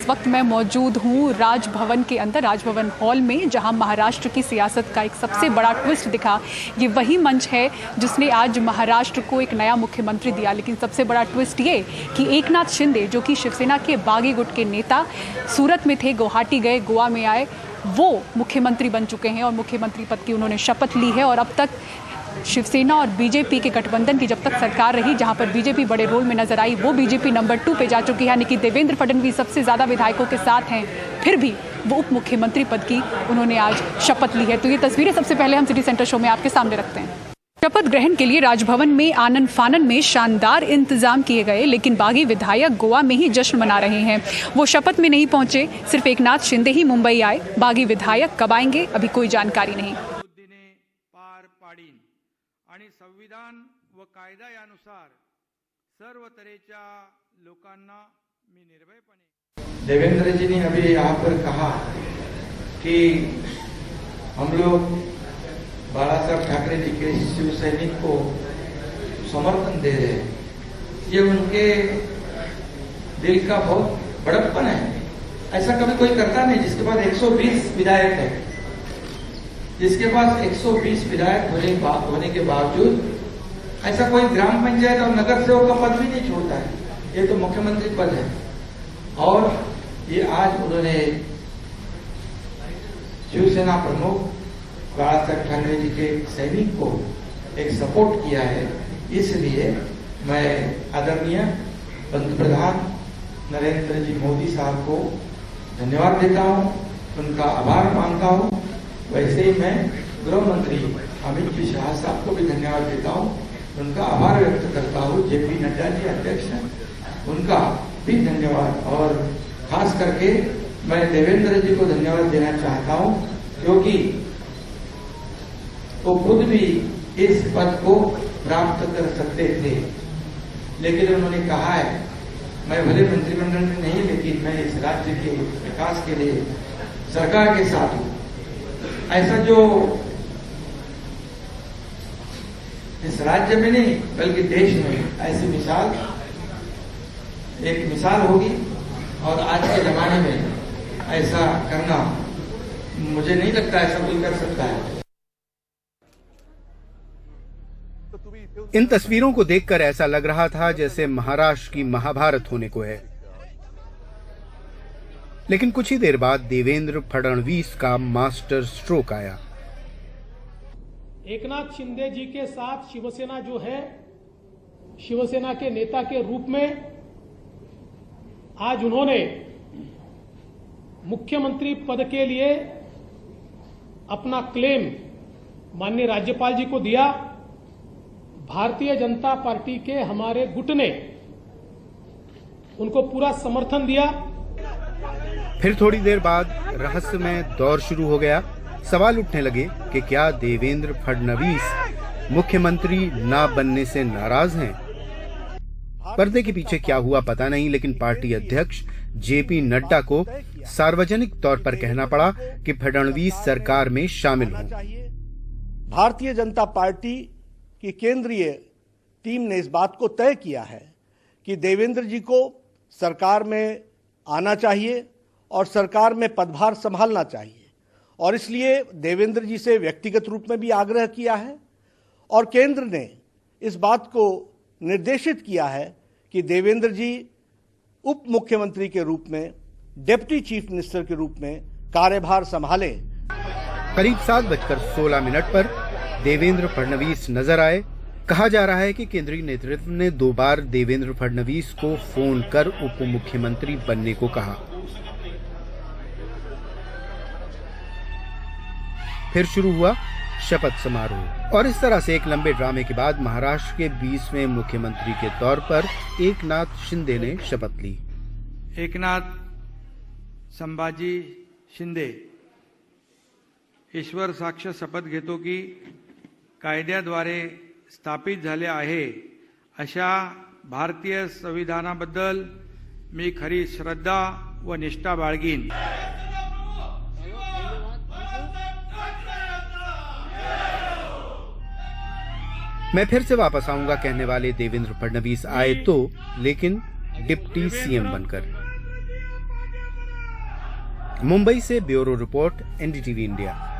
वक्त मैं मौजूद हूँ राजभवन के अंदर, राजभवन हॉल में, जहाँ महाराष्ट्र की सियासत का एक सबसे बड़ा ट्विस्ट दिखा। ये वही मंच है जिसने आज महाराष्ट्र को एक नया मुख्यमंत्री दिया। लेकिन सबसे बड़ा ट्विस्ट ये कि एकनाथ शिंदे, जो कि शिवसेना के बागी गुट के नेता, सूरत में थे, गुवाहाटी गए, गोवा में आए, वो मुख्यमंत्री बन चुके हैं और मुख्यमंत्री पद की उन्होंने शपथ ली है। और अब तक शिवसेना और बीजेपी के गठबंधन की जब तक सरकार रही, जहां पर बीजेपी बड़े रोल में नजर आई, वो बीजेपी नंबर 2 पे जा चुकी है, यानी कि देवेंद्र फडणवीस सबसे ज्यादा विधायकों के साथ हैं, फिर भी वो उप मुख्यमंत्री पद की उन्होंने आज शपथ ली है। तो ये तस्वीरें सबसे पहले हम सिटी सेंटर शो में आपके सामने रखते हैं। शपथ ग्रहण के लिए राजभवन में आनन फानन में शानदार इंतजाम किए गए, लेकिन बागी विधायक गोवा में ही जश्न मना रहे हैं। वो शपथ में नहीं पहुंचे, सिर्फ एकनाथ शिंदे ही मुंबई आए। बागी विधायक कब आएंगे अभी कोई जानकारी नहीं। आणि संविधान व कायदा यानुसार सर्व तऱ्हेच्या लोकांना मी निर्भयपणे। देवेंद्र जी ने अभी यहाँ पर कहा कि हम लोग बाला साहब ठाकरे जी के शिवसैनिक को समर्थन दे रहे हैं। ये उनके दिल का बहुत बड़प्पन है। ऐसा कभी कोई करता नहीं जिसके पास 120 विधायक है, जिसके पास 120 विधायक होने के बावजूद ऐसा कोई ग्राम पंचायत और नगर सेवक का पद भी नहीं छोड़ता है। ये तो मुख्यमंत्री पद है। और ये आज उन्होंने शिवसेना प्रमुख बाला साहब ठाकरे जी के सैनिक को एक सपोर्ट किया है। इसलिए मैं आदरणीय पंतप्रधान नरेंद्र जी मोदी साहब को धन्यवाद देता हूँ, उनका आभार मानता हूँ। वैसे ही मैं गृह मंत्री अमित जी शाह साहब को भी धन्यवाद देता हूँ, उनका आभार व्यक्त करता हूँ। जेपी नड्डा जी अध्यक्ष हैं, उनका भी धन्यवाद। और खास करके मैं देवेंद्र जी को धन्यवाद देना चाहता हूँ, क्योंकि वो खुद भी इस पद को प्राप्त कर सकते थे, लेकिन उन्होंने कहा है मैं भले मंत्रिमंडल में नहीं, लेकिन मैं इस राज्य के विकास के लिए सरकार के साथ हूँ। ऐसा जो इस राज्य में नहीं बल्कि देश में ऐसी मिसाल, एक मिसाल होगी। और आज के जमाने में ऐसा करना मुझे नहीं लगता ऐसा कोई कर सकता है। इन तस्वीरों को देखकर ऐसा लग रहा था जैसे महाराष्ट्र की महाभारत होने को है। लेकिन कुछ ही देर बाद देवेंद्र फडणवीस का मास्टर स्ट्रोक आया। एकनाथ शिंदे जी के साथ शिवसेना जो है, शिवसेना के नेता के रूप में आज उन्होंने मुख्यमंत्री पद के लिए अपना क्लेम माननीय राज्यपाल जी को दिया। भारतीय जनता पार्टी के हमारे गुट ने उनको पूरा समर्थन दिया। फिर थोड़ी देर बाद रहस्यमय दौर शुरू हो गया। सवाल उठने लगे कि क्या देवेंद्र फडणवीस मुख्यमंत्री ना बनने से नाराज हैं? पर्दे के पीछे क्या हुआ पता नहीं, लेकिन पार्टी अध्यक्ष जेपी नड्डा को सार्वजनिक तौर पर कहना पड़ा कि फडणवीस सरकार में शामिल हों। भारतीय जनता पार्टी की केंद्रीय टीम ने इस बात को तय किया है कि देवेंद्र जी को सरकार में आना चाहिए और सरकार में पदभार संभालना चाहिए। और इसलिए देवेंद्र जी से व्यक्तिगत रूप में भी आग्रह किया है और केंद्र ने इस बात को निर्देशित किया है कि देवेंद्र जी उप मुख्यमंत्री के रूप में, डिप्टी चीफ मिनिस्टर के रूप में कार्यभार संभालें। करीब 7:16 पर देवेंद्र फडणवीस नजर आए। कहा जा रहा है कि केंद्रीय नेतृत्व ने 2 बार देवेंद्र फडणवीस को फोन कर उप मुख्यमंत्री बनने को कहा। फिर शुरू हुआ शपथ समारोह और इस तरह से एक लंबे ड्रामे के बाद महाराष्ट्र के 20वें मुख्यमंत्री के तौर पर एकनाथ शिंदे ने शपथ ली। एकनाथ संभाजी शिंदे ईश्वर साक्ष शपथ घेतो की कायद्याद्वारे स्थापित झाले आहे अशा भारतीय संविधानाबद्दल मी खरी श्रद्धा व निष्ठा बाळगीन। मैं फिर से वापस आऊंगा कहने वाले देवेंद्र फडणवीस आए तो, लेकिन डिप्टी सीएम बनकर। मुंबई से ब्यूरो रिपोर्ट, एनडीटीवी इंडिया।